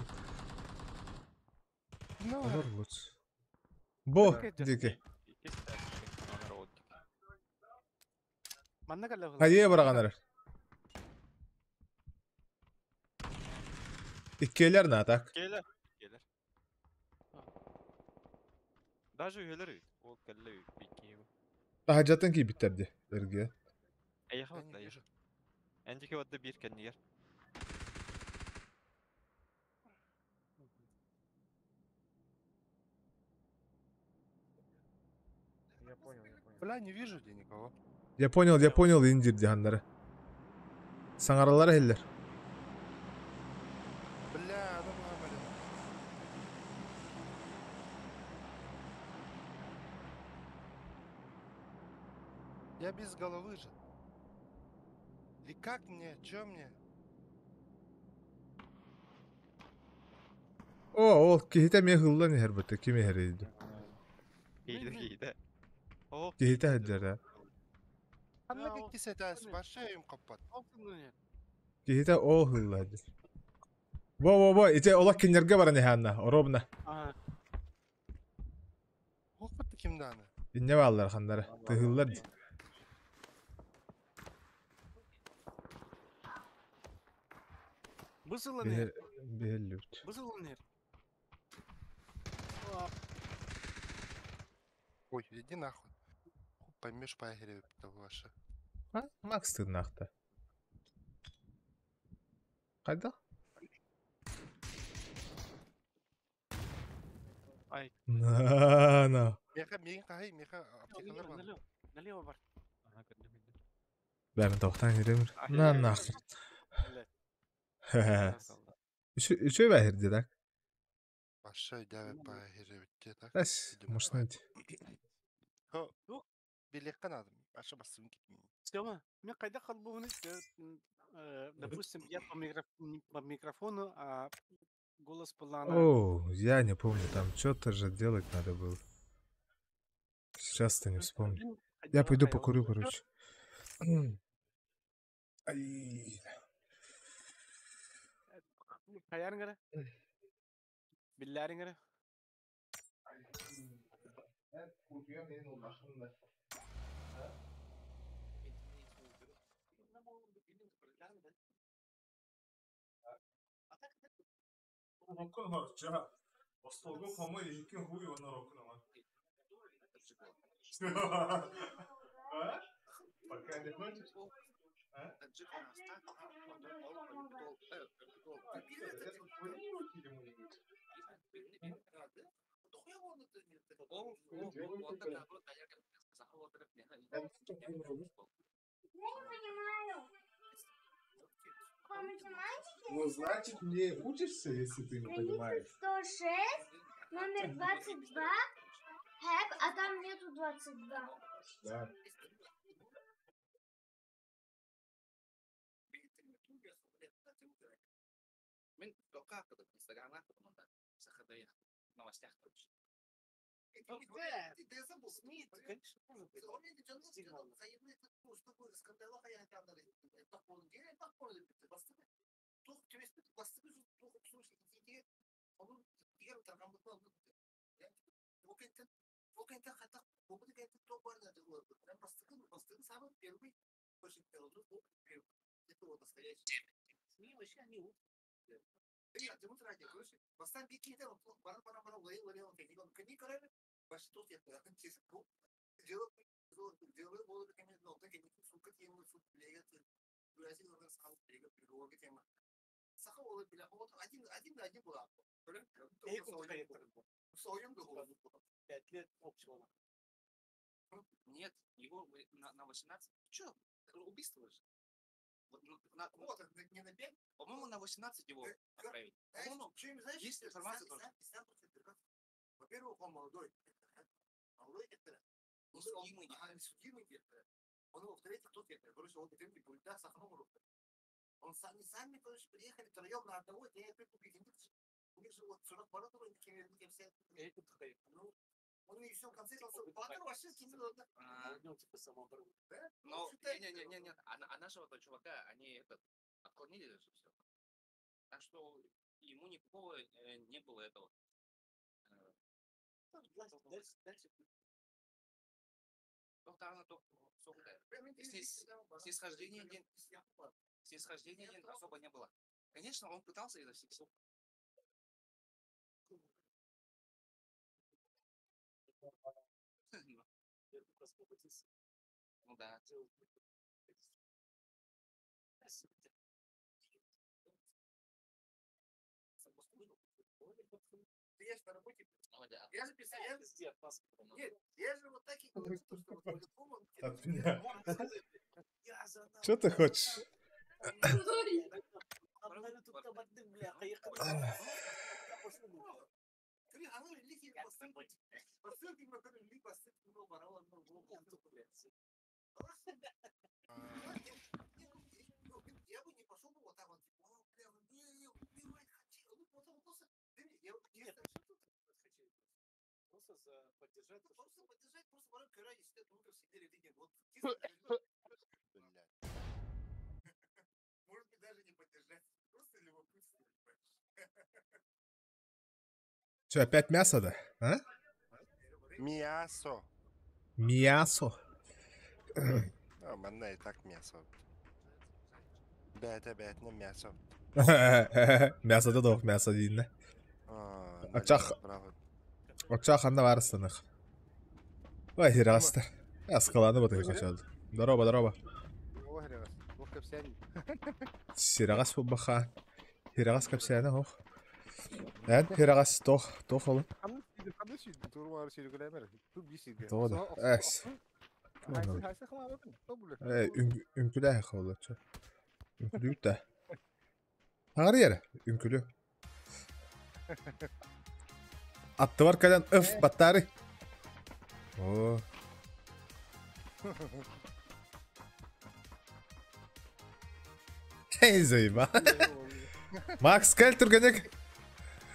Olur lütf. Bo diki. Манна калла. Hayye baraganar. İkkeler ne atak? Gelir. Даже üyeleri o kelle bikiyor. Hacatın ki bitirdi. Erge. Ey Я не hafta ya. вижу. Endiki wadda bir kendiler. Бля, не вижу где никого. Я понял indirdi hanları. Sanaralar heller. Бля, ну мама. Я без головы же. И как мне? Чё мне? O kihite me hıllan herbette kimi heriydi. Giydi. Oh. Kihite haccara. Anla как кисетась, большая им копат. Kihite o hılladı. Bo ite ola kinlerge var ne hanna. Orobna. Ага. Опыт kimdana. İnne bağlar hanları. Tıhıllar. Бысылын. Behellürt. Бысылын. Ой, иди нахуй. поймешь по игре ваша. А? Макс тырнақты. Қайда? Ай. На. Мен қағай, аптекалар бар. Налево бар. Ага, көрдім енді. Бәрін тоқтан едемір. На нахрен. Үшөй бәхір дедік. Баша дәві по игре бітті, так? Әс, мұшны еді. Билек қанадым, баша басым кетмейін. Сема, мен қайда қалбуыны, допустим, я по микрофону, а голос плана. О, я не помню, там что-то же делать надо было. Сейчас-то не вспомню. Я пойду покурю, короче. Ай. Хаярыңгара? Биллярыңгара? Рокын бар, жа. Остолғы помой ежекен хуй оны рокын бар. Пока не хочешь? Ну, значит, не учишься, если ты не понимаешь. 106, номер 22, хэп, а там нету 22. Да. Мен только когда в Инстаграме, потом да, заходя в новостях, короче. Ты забыл СМИ, конечно. Он мне что-то сказал, заебный ты курс такой скандал, а я там дали. Так он делает, так он делает. Бастык. Тут тебе спит, бастык уже плохо слушай, иди. Он делает там работал. Окей, хотя, опыт какой-то топ это было. Прям бастык самый первый, очень первый, это вот настоящий. СМИ вообще они вот. Нет, ты вот ради, короче, поставь какие-то, пара, ловил, какие короче, ваш тут я тиску, делаю воду, как ну, так они сука тему, легат, бразил раз хал, легат, переводы тема. Саховала бля, вот один была. В своем договоре. 5 лет общего. Нет, его на 18. Че? Убийство же. Вот, не на 5, по-моему, на 18 его отправить. По-моему, есть информация тоже. Во-первых, он молодой. Молодой это. Судимый это. Он, во-вторых, кто это. Короче, он где-то будет, да, Сахнову. Он сами, короче, приехали втроем на одного, и я прикупил. У них же вот 40 породов, они все. Ну, он и все в конце концов. Потом вообще кинул. Ну, типа самообороны. Но, нет. А нашего чувака, они отклонили же все. Так что ему никакого не было этого. Снисхождения особо не было. Конечно, он пытался изо всех сил. Ну да. Я же на работе. Я же писал. Нет, я же вот так и говорю, что по-любому. Что ты хочешь? Я бы не пошел бы вот так вот, прям, убивать хотел, ну потом просто, нет, просто поддержать, просто можно когда если ты ну сидели видели, вот может быть даже не поддержать, просто любопытство. Что, опять мясо, да? А? Мясо. Мясо. А, мене і так м'ясо. Бәте, м'ясо. Мясо дедов, мясо дейін. Очақ қанда барыстынық. Ой, херастар. Аскаланы батыгы сачады. Здорово, здорово. Ого, хрегас. Ох, капсян. Сирагас бубаха. Хирагас капсяны хох. Хирагас тох олы. Қандай сүйді? Турмар сүйді көлемер. Тут бисиге. Тоғыда. Әс. Хайсы қыма бөкін. Сол бұлы. Үңкілі әйқы олы. Үңкілі үтті. Ағыр ері. Үңкілі. Атты бар кәден үф баттары. О. Ей зайба. Макс кәл түргенек.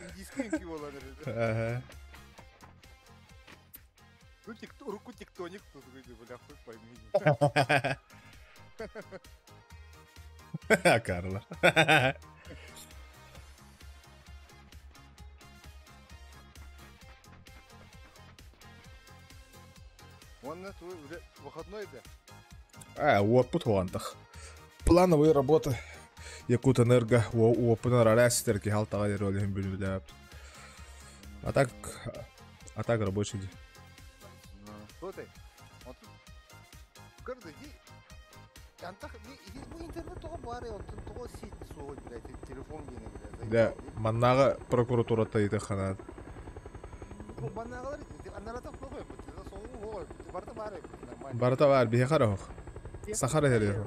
Индийский инки болады. Ага. Руку тектоник тут выйди, бля, хуй пойми. Карла. Он на твой выходной, да? Отпут уантах. Плановые работы. Якут энерго, опына рарастерки, халтага деролем бюлюляб. А так рабочий день. Кто ты? Вот тут. Көрді, антах, bu интернет тоғы бары, он тоғы сеть соғой, блядь, телефон гені, блядь. Да, маннага прокуратура тайты ханат. Маннағалар, анарата қоғой, соғын қоғой, барда бары, нормально. Барта бар, бие қарақ. Сахара херде.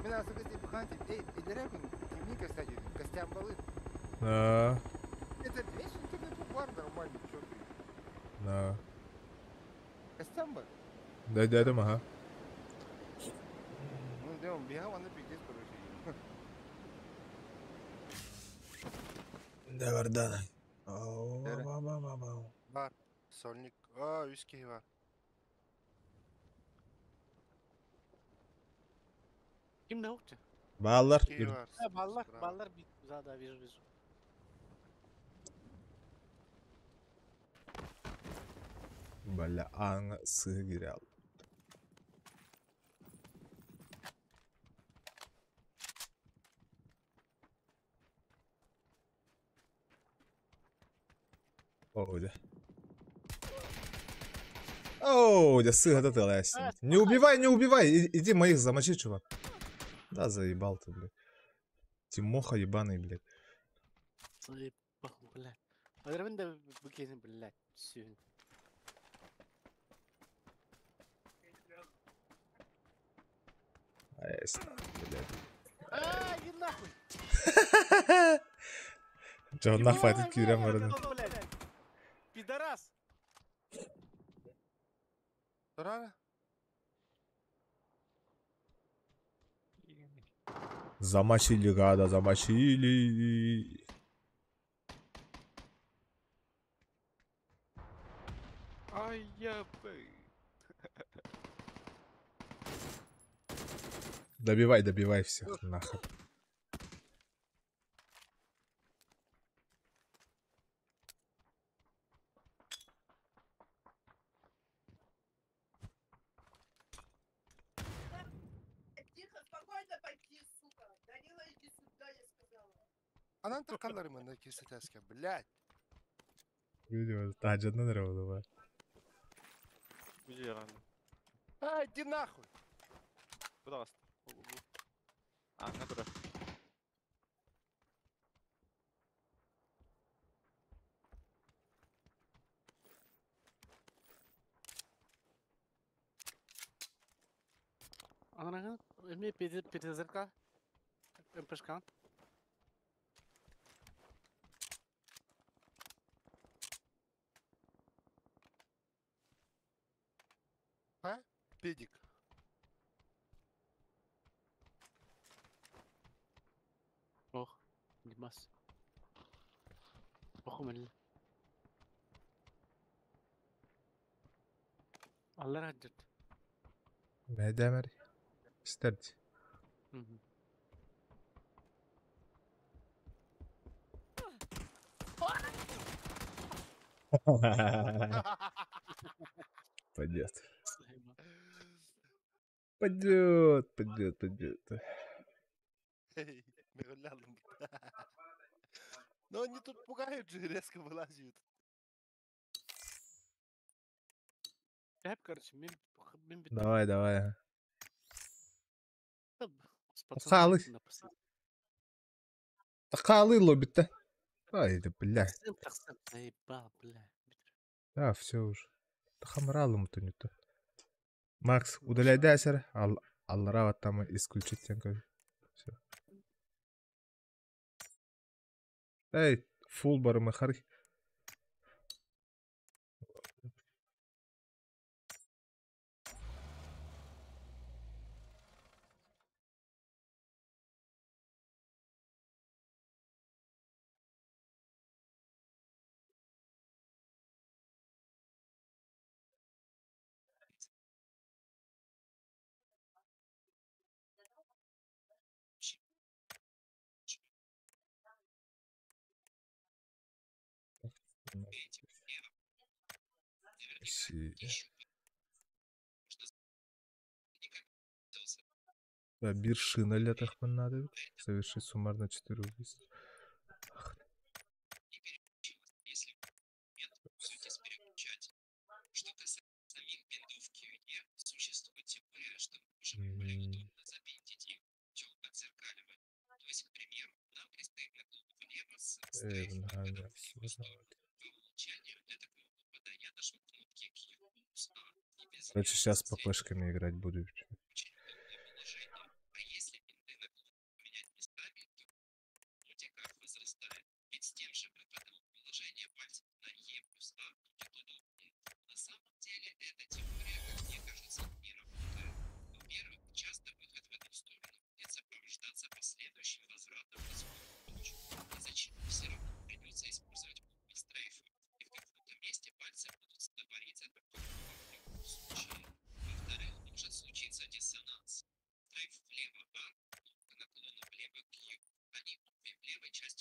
Мен асығы істеп қанты, идерекін, кемнен костя жүйдің, костян балы. Это весь интернет бар, нормально, чё ты? Да. Костян бар? Да, маха. Ну, да, он бегал, он пиздец, короче. Да, Вардана. Бар, сольник, үскей бар. Kim ne oldu? Bağlar. Үскей бар. Ballar bir daha вижу. Бля, аңы сығы кере ал. Оудя, сыга ты ласин. Не убивай, иди моих замочи, чувак. Да, заебал ты, блядь. Тимоха ебаный, блядь. Заебал, блядь. Наверное, да выкинем, блядь, все. Блядь. Иди нахуй! Чё, нахуй этот киря, морда. Пидорас! Рано? Замочили, гада, замочили. Ай, я Добивай всех, нахуй. Тихо, спокойно пойти, сука. Данила, иди сюда, я сказала. Анан тырканларымын да кесетеске, блядь. Видео, тажадна нравилось, ба. Где рано? Иди нахуй. Куда вас? На туда. Ananı, emni pidazerka. Empeškan. Педик. Oh, Dimas. Oku melli. Allah rahmet. Ne demer? İsterdi. Пойдет. Пойдет. Но они тут пугают же, резко вылазят. Heb, короче, мен бит. Давай, давай. С пацанами Халый. написал. Тақалы лобби-то. Ай, да бля. Тахсым, заебал, бля. Да, все уже. Хамралым то не то. Макс, удаляй дайсер. Аллара там исключить тенка. Все. Эй, фул барымы харый. Да, бирши на летах надо совершить суммарно 4 убийства. Короче, сейчас по флешками играть буду.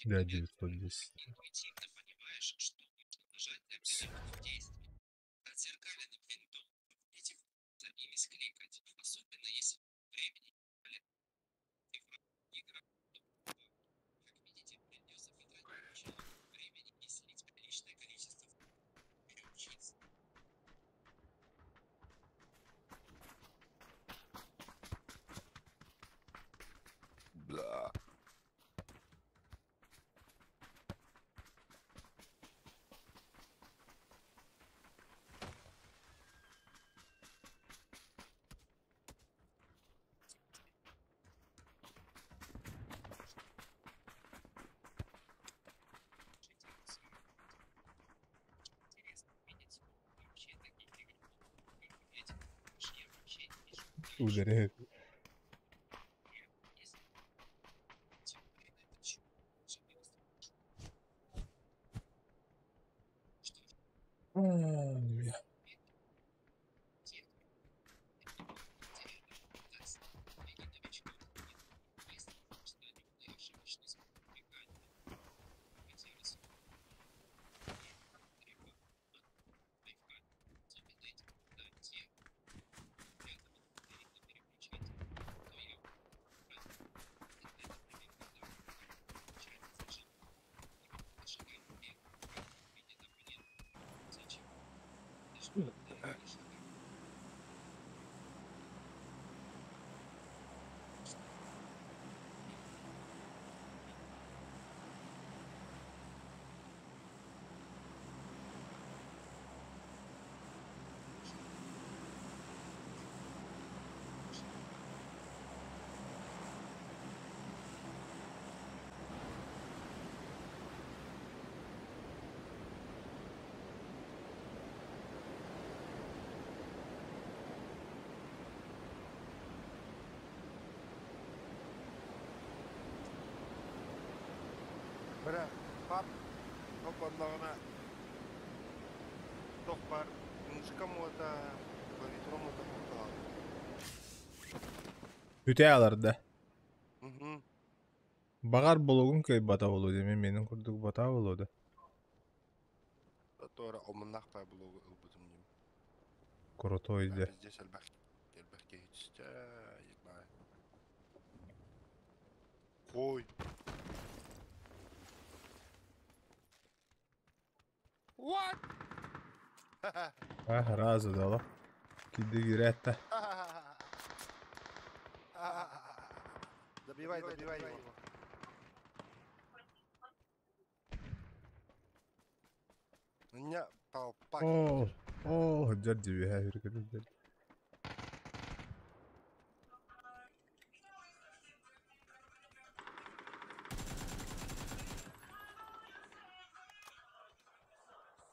Да, 910. Бля. Ударяет. Бля, пап, опанлағына тоқ бар, музыкамота, клавитромота тоқтаған. Үте аларды. Мхм. Бағар болуғын көй бата болу деме, менің күрдік бата болуды. Тора омыннақ пай бұл ұлбытым нем. Крутой де. Бізде сәлбәкке етісті, етмай. Қой. What? Разу дала. Киди гиретта. Добивай его. У меня толпа. О, джорджи биха хиркет.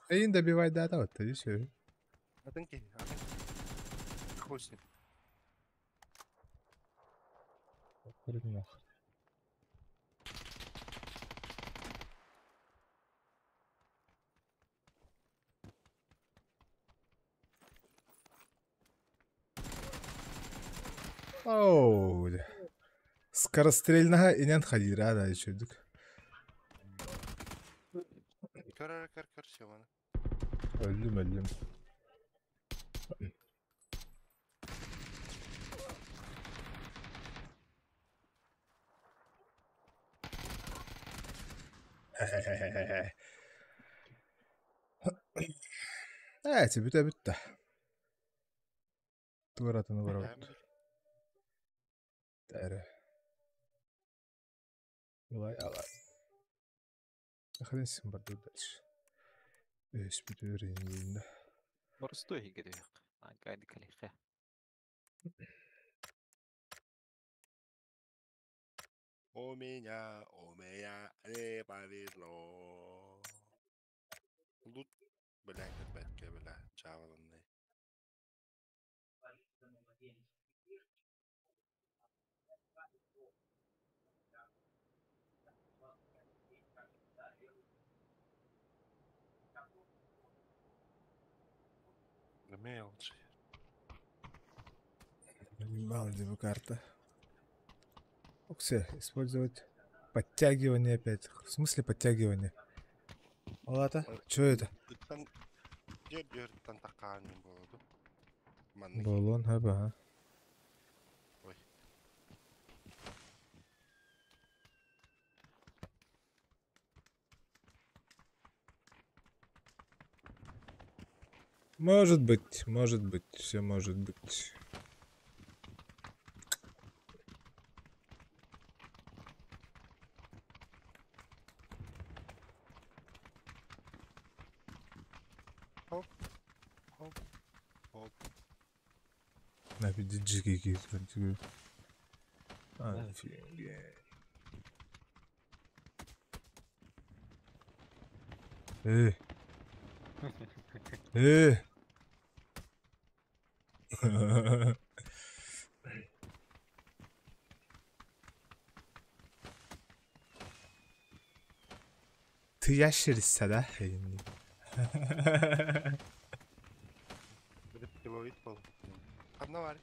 Эйн добивай да вот, и все. Атынки. Хуй с ним. Оу. Скорострельного инен хадира да чудик. Көр все бана. Өлüm. Бүтә. Туратыны бара. Тәре. Улай ала. Хрен син бар дальше. Эш бүтөр инде. Просто игры. Гайды калиха. У меня не повезло. Лут, блядь, опять, блядь, чаваланный. Мелочи. Мало где карта. Все, использовать подтягивание опять. В смысле подтягивание? Ладно, что это? Жер тантаканы болду. Болон, хаба. Ой. Может быть, все может быть. Хоп. На диджики какие-то. Офигеть. Ты ящерица, да? Рептилоид был. Одноварь.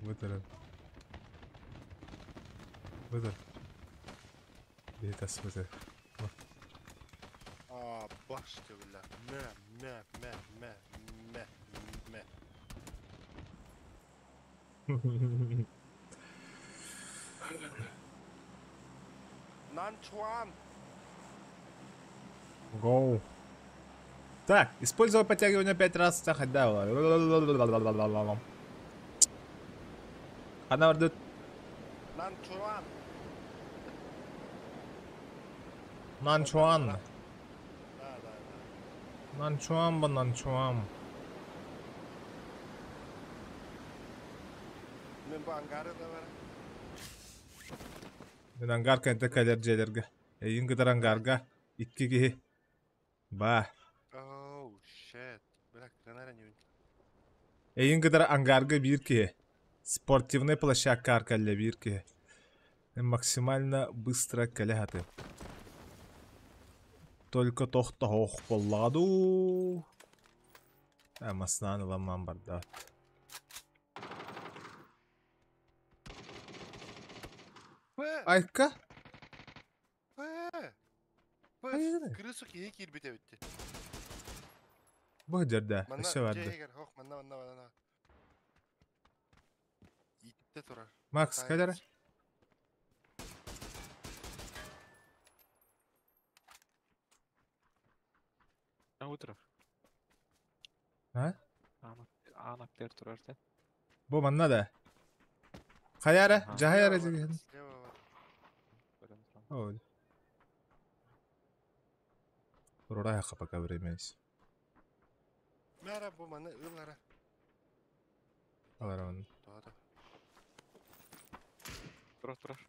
Вытарай. Это смотри. Башки, бля. Мя. Нанчуан. Гоу. Так, использовал подтягивание 5 раз, так да. Она ордет. Нанчуан. Нанчуан. Да. Нанчуам. Мен bu angarı da var. Мен ангар кенте калер желерге. Эйин кыдар ангарга. Икки кихи. Ба. Oh shit. Бля, канара не. Эйин кыдар ангарга бир кихи. Спортивный площадка аркалле бир кихи. Максимально быстро калехаты. Только тохта хох полладу. Маснан ламан барда. Айка? Kırısı ki hekir bite bitti. Bu derdi. Aşağı vardı. Manna. Yitte turar. Max kadar? На утро. Ha? Ама. Anaklar turardı. Bu manna da. Hayara, Aha. cahayara Слева деген. бар, слева бар. Көрем турам. Ой. Урая хапака времес. Мәра болманы ылара. Аларан. Тода. Турар.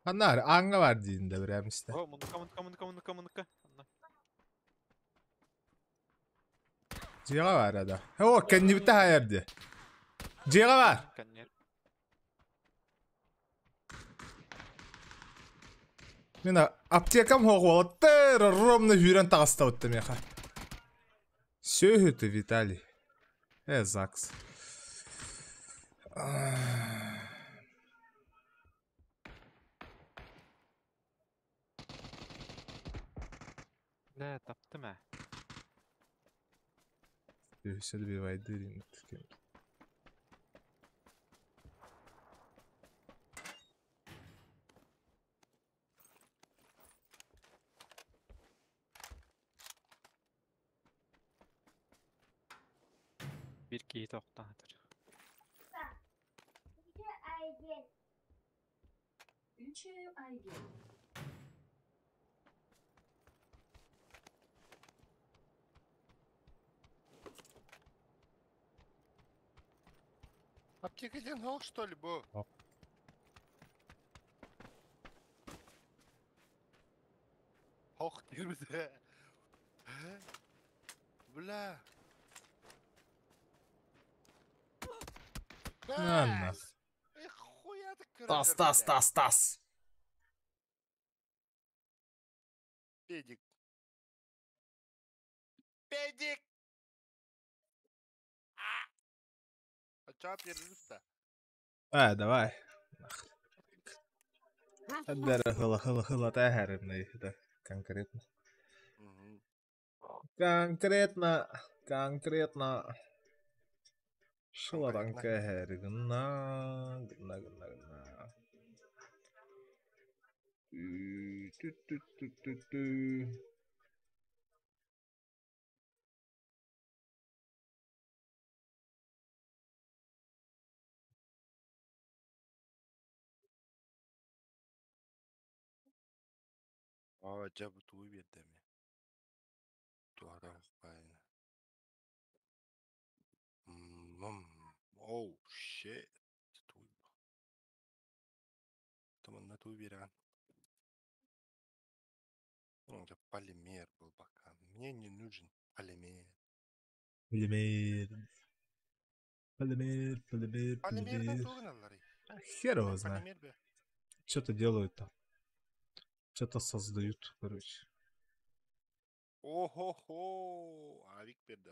Анар аңга бар дейінде біремісті. О, мындыкка. Жиға бар ада. О, кәнне бітті хайырды. Жиға бар. Kanner. Мен аптекам хоғы болыттыр, ровно хүрен тағыста өттім еқа. Сөйті, Виталий. ЗАГС. Да, taptım ha. Все добивай дырин. Bir keyit oktadır. Üçü aygın. Аптекаден хол, что ли, бо? Хол. Хох дербіде. Бля. Анна. Хуя ты Тас. Педик. Педик! А чё перерыв-то? Давай. Отдара хыла тәһәрімне да конкретно. Конкретно. Шыладан кәһәр гына. Жабы туы берді ме. Туара қойны. Оу, shit. Туы. Таманна туы берген. Он же полимер был пока. Мне не нужен полимер. Полимер. Полимерден тугын аллары. Хер его знает. Полимер бе. Что-то делают там. Что-то создают, короче. О-хо-хо. Авик берді.